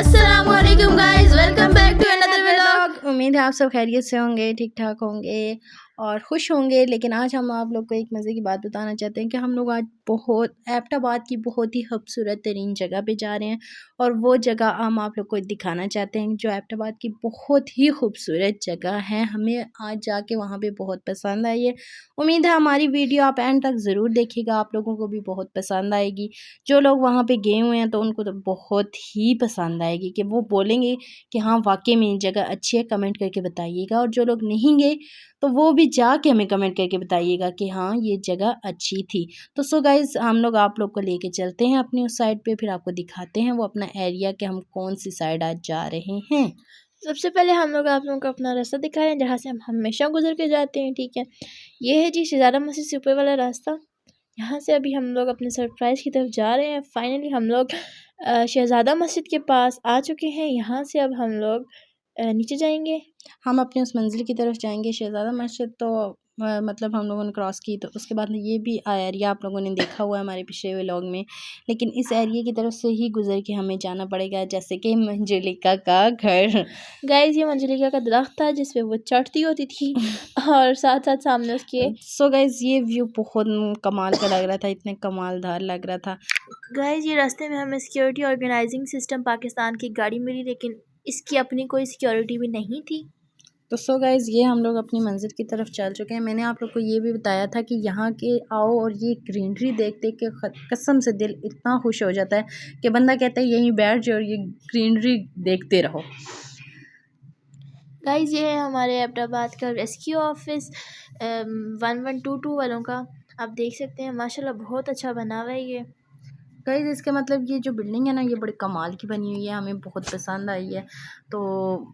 अस्सलामुअलैकुम guys, welcome back to another vlog. उम्मीद है आप सब खैरियत से होंगे, ठीक ठाक होंगे और खुश होंगे। लेकिन आज हम आप लोग को एक मज़े की बात बताना चाहते हैं कि हम लोग आज एबटाबाद की बहुत ही खूबसूरत तरीन जगह पे जा रहे हैं और वो जगह हम आप लोग को दिखाना चाहते हैं जो एबटाबाद की बहुत ही खूबसूरत जगह है। हमें आज जाके वहाँ पे बहुत पसंद आई है। उम्मीद है हमारी वीडियो आप एंड तक ज़रूर देखिएगा, आप लोगों को भी बहुत पसंद आएगी। जो लोग वहाँ पे गए हुए हैं तो उनको तो बहुत ही पसंद आएगी कि वो बोलेंगे कि हाँ वाकई में ये जगह अच्छी है, कमेंट करके बताइएगा। और जो लोग नहीं गए तो वो भी जाके हमें कमेंट करके बताइएगा कि हाँ ये जगह अच्छी थी। तो सो गाइज़ हम लोग आप लोग को लेके चलते हैं अपनी उस साइड पे, फिर आपको दिखाते हैं वो अपना एरिया कि हम कौन सी साइड आज जा रहे हैं। सबसे पहले हम लोग आप लोगों को अपना रास्ता दिखा रहे हैं जहाँ से हम हमेशा गुजर के जाते हैं, ठीक है। ये है जी शहजादा मस्जिद से ऊपर वाला रास्ता। यहाँ से अभी हम लोग अपने सरप्राइज़ की तरफ जा रहे हैं। फाइनली हम लोग शहजादा मस्जिद के पास आ चुके हैं। यहाँ से अब हम लोग नीचे जाएंगे। हम अपने उस मंजिल की तरफ जाएंगे शहजादा मस्जिद, तो मतलब हम लोगों ने क्रॉस की तो उसके बाद ये भी एरिया आप लोगों ने देखा हुआ है हमारे पिछले व्लॉग में। लेकिन इस एरिया की तरफ से ही गुजर के हमें जाना पड़ेगा, जैसे कि मंजुलिका का घर। गाइस ये मंजुलिका का दरख्त था जिस पे वो चढ़ती होती थी और साथ साथ सामने उसके सो गाइज ये व्यू बहुत कमाल का लग रहा था, इतने कमालदार लग रहा था। गाइस ये रास्ते में हमें सिक्योरिटी ऑर्गेनाइजिंग सिस्टम पाकिस्तान की गाड़ी मिली, लेकिन इसकी अपनी कोई सिक्योरिटी भी नहीं थी। तो सो गाइज़ ये हम लोग अपनी मंजिल की तरफ चल चुके हैं। मैंने आप लोग को ये भी बताया था कि यहाँ के आओ और ये ग्रीनरी देख देख के कसम से दिल इतना खुश हो जाता है कि बंदा कहता है यहीं बैठ जाओ और ये ग्रीनरी देखते रहो। गाइस ये है हमारे एबटाबाद का रेस्क्यू ऑफिस 1122 वालों का। आप देख सकते हैं माशाल्लाह बहुत अच्छा बना हुआ है ये। गाइस इसका मतलब ये जो बिल्डिंग है ना ये बड़ी कमाल की बनी हुई है, हमें बहुत पसंद आई है। तो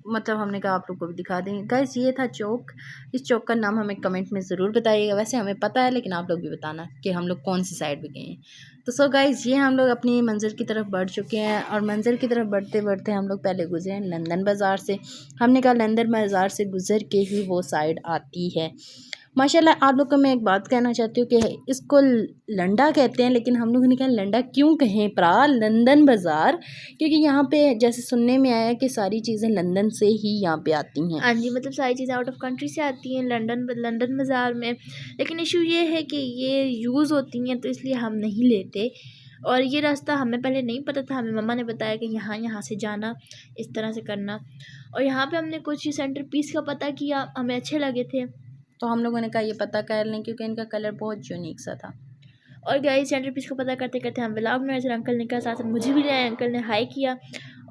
मतलब हमने कहा आप लोग को भी दिखा देंगे। गाइस ये था चौक। इस चौक का नाम हमें कमेंट में ज़रूर बताइएगा। वैसे हमें पता है लेकिन आप लोग भी बताना कि हम लोग कौन सी साइड पे गए हैं। तो सो गाइस ये हम लोग अपनी मंजिल की तरफ बढ़ चुके हैं और मंजिल की तरफ बढ़ते बढ़ते हम लोग पहले गुजरे हैं लंदन बाज़ार से। हमने कहा लंदन बाज़ार से गुजर के ही वो साइड आती है। माशाल्लाह आप लोग को मैं एक बात कहना चाहती हूँ कि इसको लंडा कहते हैं, लेकिन हम लोगों ने कहा लंडा क्यों कहें प्रा लंदन बाज़ार, क्योंकि यहाँ पे जैसे सुनने में आया कि सारी चीज़ें लंदन से ही यहाँ पे आती हैं। हाँ जी, मतलब सारी चीज़ें आउट ऑफ कंट्री से आती हैं लंदन बाज़ार में। लेकिन इशू ये है कि ये यूज़ होती हैं तो इसलिए हम नहीं लेते। और ये रास्ता हमें पहले नहीं पता था, हमें मम्मा ने बताया कि यहाँ से जाना, इस तरह से करना। और यहाँ पे हमने कुछ सेंटर पीस का पता किया, हमें अच्छे लगे थे तो हम लोगों ने कहा ये पता कर लें क्योंकि इनका कलर बहुत यूनिक सा था। और गाइस सेंटर पीस को पता करते करते हम व्लॉग में नजर अंकल ने कहा, साथ मुझे भी ले अंकल ने हाई किया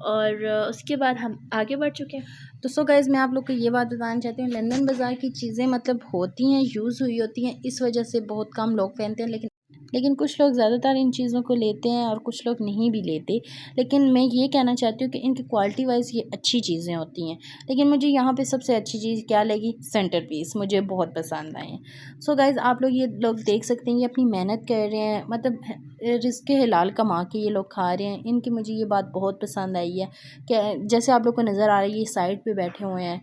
और उसके बाद हम आगे बढ़ चुके हैं। तो सो गाइज़ मैं आप लोग को ये बात बताना चाहती हूँ लंदन बाज़ार की चीज़ें मतलब होती हैं, यूज़ हुई होती हैं, इस वजह से बहुत कम लोग पहनते हैं। लेकिन कुछ लोग ज़्यादातर इन चीज़ों को लेते हैं और कुछ लोग नहीं भी लेते। लेकिन मैं ये कहना चाहती हूँ कि इनकी क्वालिटी वाइज ये अच्छी चीज़ें होती हैं। लेकिन मुझे यहाँ पे सबसे अच्छी चीज़ क्या लगी, सेंटर पीस मुझे बहुत पसंद आए हैं। सो गाइज़ आप लोग ये लोग देख सकते हैं ये अपनी मेहनत कर रहे हैं, मतलब रिज़्क़ हलाल कमा के ये लोग खा रहे हैं। इनकी मुझे ये बात बहुत पसंद आई है कि जैसे आप लोग को नज़र आ रही है ये साइड पर बैठे हुए हैं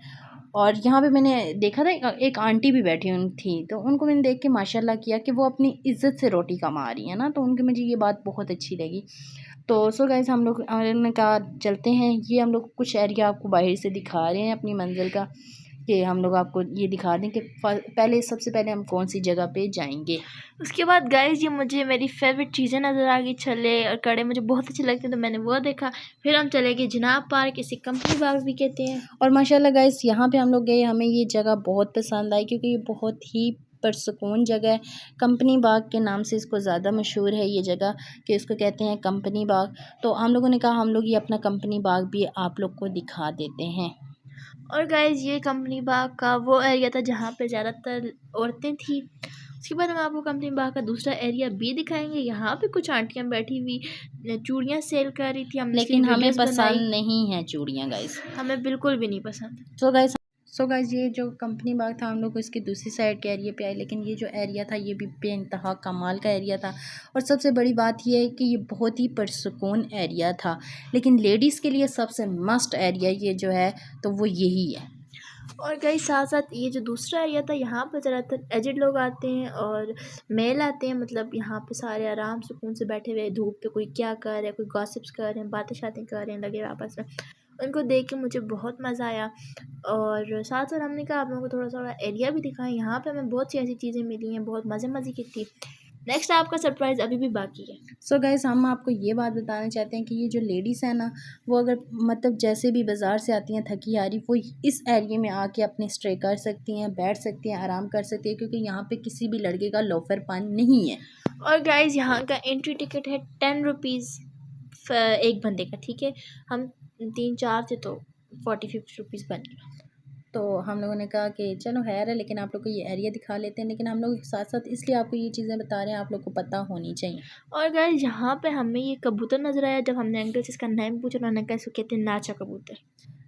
और यहाँ पे मैंने देखा था एक आंटी भी बैठी हुई थी, तो उनको मैंने देख के माशाल्लाह किया कि वो अपनी इज़्ज़त से रोटी कमा रही है ना, तो उनकी मुझे ये बात बहुत अच्छी लगी। तो सो गाइस हम लोग ने कहा चलते हैं। ये हम लोग कुछ एरिया आपको बाहर से दिखा रहे हैं अपनी मंजिल का कि हम लोग आपको ये दिखा दें कि सबसे पहले हम कौन सी जगह पे जाएंगे। उसके बाद गाइस ये मुझे मेरी फेवरेट चीज़ें नज़र आ गई, छले और कड़े मुझे बहुत अच्छे लगते हैं तो मैंने वो देखा। फिर हम चले गए जनाब पार्क, इसे कंपनी बाग भी कहते हैं। और माशाल्लाह गाइस यहाँ पे हम लोग गए, हमें ये जगह बहुत पसंद आई क्योंकि ये बहुत ही परसुकून जगह है। कंपनी बाग के नाम से इसको ज़्यादा मशहूर है ये जगह कि इसको कहते हैं कंपनी बाग। तो हम लोगों ने कहा हम लोग ये अपना कंपनी बाग भी आप लोग को दिखा देते हैं। और गाइस ये कंपनी बाग का वो एरिया था जहाँ पे ज़्यादातर औरतें थी। उसके बाद हम आपको कंपनी बाग का दूसरा एरिया भी दिखाएंगे। यहाँ पे कुछ आंटियाँ बैठी हुई चूड़ियाँ सेल कर रही थी, लेकिन हमें पसंद नहीं है चूड़ियाँ गाइस, हमें बिल्कुल भी नहीं पसंद। सो गाइस ये जो कंपनी बाग था हम लोग इसकी दूसरी साइड के एरिया पे आए, लेकिन ये जो एरिया था ये भी बेइंतहा कमाल का एरिया था। और सबसे बड़ी बात ये है कि ये बहुत ही परसुकून एरिया था, लेकिन लेडीज़ के लिए सबसे मस्ट एरिया ये जो है तो वो यही है। और कई साथ साथ ये जो दूसरा एरिया था यहाँ पर ज़्यादातर एजेड लोग आते हैं और मेल आते हैं, मतलब यहाँ पे सारे आराम सुकून से बैठे हुए धूप पे, कोई क्या कर रहा है, कोई गॉसिप्स कर रहे हैं, बातें शातें कर रहे हैं लगे हुए आपस में। उनको देख के मुझे बहुत मज़ा आया और साथ साथ हमने कहा आप लोगों को थोड़ा थोड़ा एरिया भी दिखाएं। यहाँ पे हमें बहुत सी ऐसी चीज़ें मिली हैं, बहुत मज़े की थी। नेक्स्ट आपका सरप्राइज़ अभी भी बाकी है। सो गाइस, हम आपको ये बात बताना चाहते हैं कि ये जो लेडीज़ है ना, वो अगर मतलब जैसे भी बाज़ार से आती हैं थकी हारी, वो इस एरिया में आके अपने स्टे कर सकती हैं, बैठ सकती हैं, आराम कर सकती हैं, क्योंकि यहाँ पे किसी भी लड़के का लोफर पान नहीं है। और गाइज यहाँ का एंट्री टिकट है 10 रुपीज़ एक बंदे का, ठीक है। हम 3-4 थे तो 40-50 रुपीज़ बन गया। तो हम लोगों ने कहा कि चलो खैर है, लेकिन आप लोग को ये एरिया दिखा लेते हैं। लेकिन हम लोग साथ साथ इसलिए आपको ये चीज़ें बता रहे हैं, आप लोग को पता होनी चाहिए। और गाइस यहाँ पे हमें ये कबूतर नज़र आया। जब हमने अंकल से इसका नाम पूछा, उन्होंने कहा इसको कहते हैं नाचा कबूतर।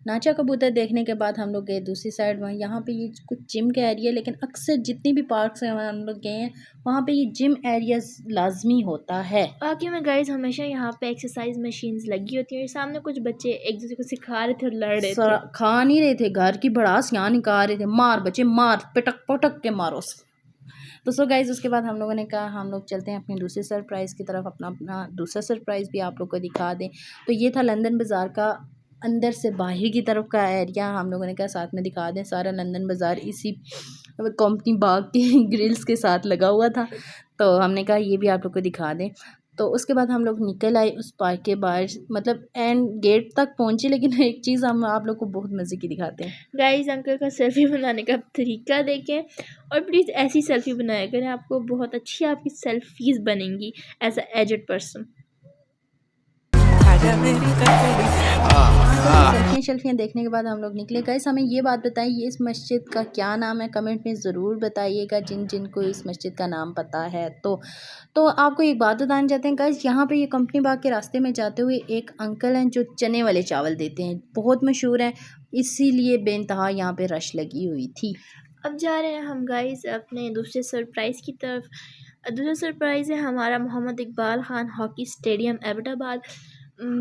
नाचा कबूतर देखने के बाद हम लोग गए दूसरी साइड। वहाँ यहाँ पे ये कुछ जिम का एरिया, लेकिन अक्सर जितनी भी पार्क्स हैं हम लोग गए हैं, वहाँ पे ये जिम एरिया लाजमी होता है। बाकी में गाइस हमेशा यहाँ पे एक्सरसाइज मशीन्स लगी होती हैं। सामने कुछ बच्चे एक दूसरे को सिखा रहे थे और लड़ रहे थे। खा नहीं रहे थे, घर की भड़ास यहाँ निकाल रहे थे, मार बच्चे मार, पटक पटक के मारो। तो सो गाइज, उसके बाद हम लोगों ने कहा हम लोग चलते हैं अपनी दूसरे सरप्राइज़ की तरफ, अपना दूसरा सरप्राइज़ भी आप लोग को दिखा दें। तो ये था लंदन बाज़ार का अंदर से बाहर की तरफ का एरिया। हम लोगों ने कहा साथ में दिखा दें। सारा लंदन बाज़ार इसी कंपनी बाग के ग्रिल्स के साथ लगा हुआ था, तो हमने कहा ये भी आप लोग को दिखा दें। तो उसके बाद हम लोग निकल आए उस पार्क के बाहर, मतलब एंड गेट तक पहुंचे। लेकिन एक चीज़ हम आप लोग को बहुत मज़े की दिखाते हैं। गाइस अंकल का सेल्फी बनाने का तरीका देखें और प्लीज़ ऐसी सेल्फी बनाया करें, आपको बहुत अच्छी आपकी सेल्फीज़ बनेंगी एज अ एजेड पर्सन। सेल्फियाँ देखने के बाद हम लोग निकले। गाइस हमें ये बात बताइए, इस मस्जिद का क्या नाम है? कमेंट में ज़रूर बताइएगा जिन जिन को इस मस्जिद का नाम पता है। तो आपको एक बात बताना चाहते हैं गाइस, यहाँ पे ये कंपनी बाग के रास्ते में जाते हुए एक अंकल हैं जो चने वाले चावल देते हैं, बहुत मशहूर हैं, इसीलिए बेइंतहा यहाँ पे रश लगी हुई थी। अब जा रहे हैं हम गाइस अपने दूसरे सरप्राइज़ की तरफ। दूसरा सरप्राइज़ है हमारा मोहम्मद इकबाल ख़ान हॉकी स्टेडियम एबटाबाद।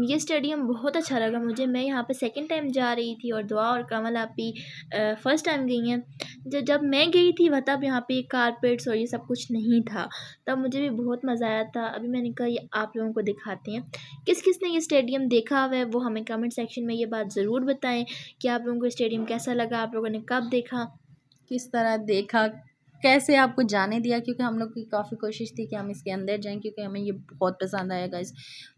ये स्टेडियम बहुत अच्छा लगा मुझे। मैं यहाँ पे सेकंड टाइम जा रही थी और दुआ और कमल आपी फ़र्स्ट टाइम गई हैं। जब मैं गई थी वह तब यहाँ पे कारपेट्स और ये सब कुछ नहीं था, तब मुझे भी बहुत मज़ा आया था। अभी मैंने कहा ये आप लोगों को दिखाते हैं। किस किस ने ये स्टेडियम देखा हुआ है वो हमें कमेंट सेक्शन में ये बात ज़रूर बताएं कि आप लोगों को स्टेडियम कैसा लगा, आप लोगों ने कब देखा, किस तरह देखा, कैसे आपको जाने दिया, क्योंकि हम लोग की काफ़ी कोशिश थी कि हम इसके अंदर जाएं, क्योंकि हमें ये बहुत पसंद आया गाइस।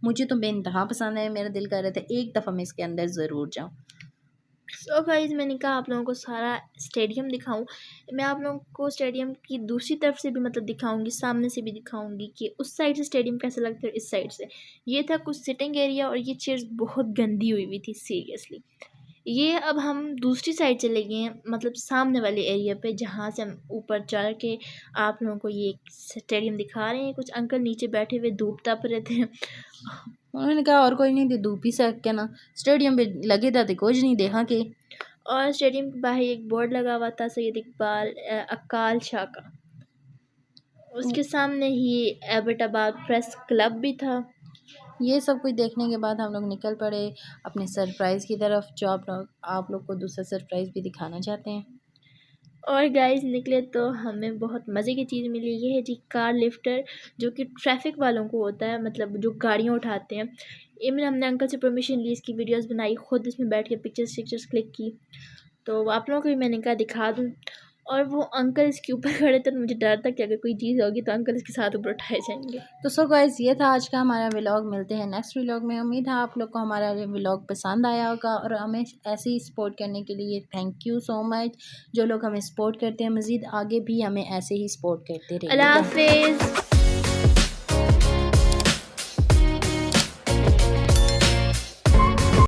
मुझे तो बेइंतहा पसंद है, मेरा दिल कर रहा था एक दफ़ा मैं इसके अंदर ज़रूर जाऊं। सो गाइस मैंने कहा आप लोगों को सारा स्टेडियम दिखाऊं। मैं आप लोगों को स्टेडियम की दूसरी तरफ से भी मतलब दिखाऊंगी, सामने से भी दिखाऊंगी कि उस साइड से स्टेडियम कैसा लगता है, इस साइड से। ये था कुछ सिटिंग एरिया और ये चेयर्स बहुत गंदी हुई थी सीरियसली। ये अब हम दूसरी साइड चले गए हैं, मतलब सामने वाले एरिया पे, जहाँ से हम ऊपर चढ़ के आप लोगों को ये स्टेडियम दिखा रहे हैं। कुछ अंकल नीचे बैठे हुए धूप तप रहे थे। उन्होंने कहा और कोई नहीं थी, धूप ही सेक के ना स्टेडियम पे लगे था, कुछ नहीं देखा कि। और स्टेडियम के बाहर एक बोर्ड लगा हुआ था सैयद इकबाल अकाल शाह का। उसके सामने ही एबटाबाद प्रेस क्लब भी था। ये सब कुछ देखने के बाद हम लोग निकल पड़े अपने सरप्राइज़ की तरफ, जो आप लोग को दूसरा सरप्राइज़ भी दिखाना चाहते हैं। और गाइस निकले तो हमें बहुत मज़े की चीज़ मिली। ये है जी कार लिफ्टर, जो कि ट्रैफिक वालों को होता है, मतलब जो गाड़ियाँ उठाते हैं। इवन हमने अंकल से परमिशन ली, इसकी वीडियोस बनाई, खुद इसमें बैठ के पिक्चर्स क्लिक की। तो आप लोगों को भी मैंने कहा दिखा दूँ। और वो अंकल इसके ऊपर खड़े थे, तो मुझे डर था कि अगर कोई चीज़ होगी तो अंकल इसके साथ ऊपर उठाए जाएंगे। तो सो गाइस, ये था आज का हमारा व्लॉग। मिलते हैं नेक्स्ट व्लॉग में। उम्मीद है आप लोग को हमारा व्लॉग पसंद आया होगा, और हमें ऐसे ही सपोर्ट करने के लिए थैंक यू सो मच। जो लोग हमें सपोर्ट करते हैं, मज़ीद आगे भी हमें ऐसे ही सपोर्ट करते रहिए। अल्लाह हाफिज़।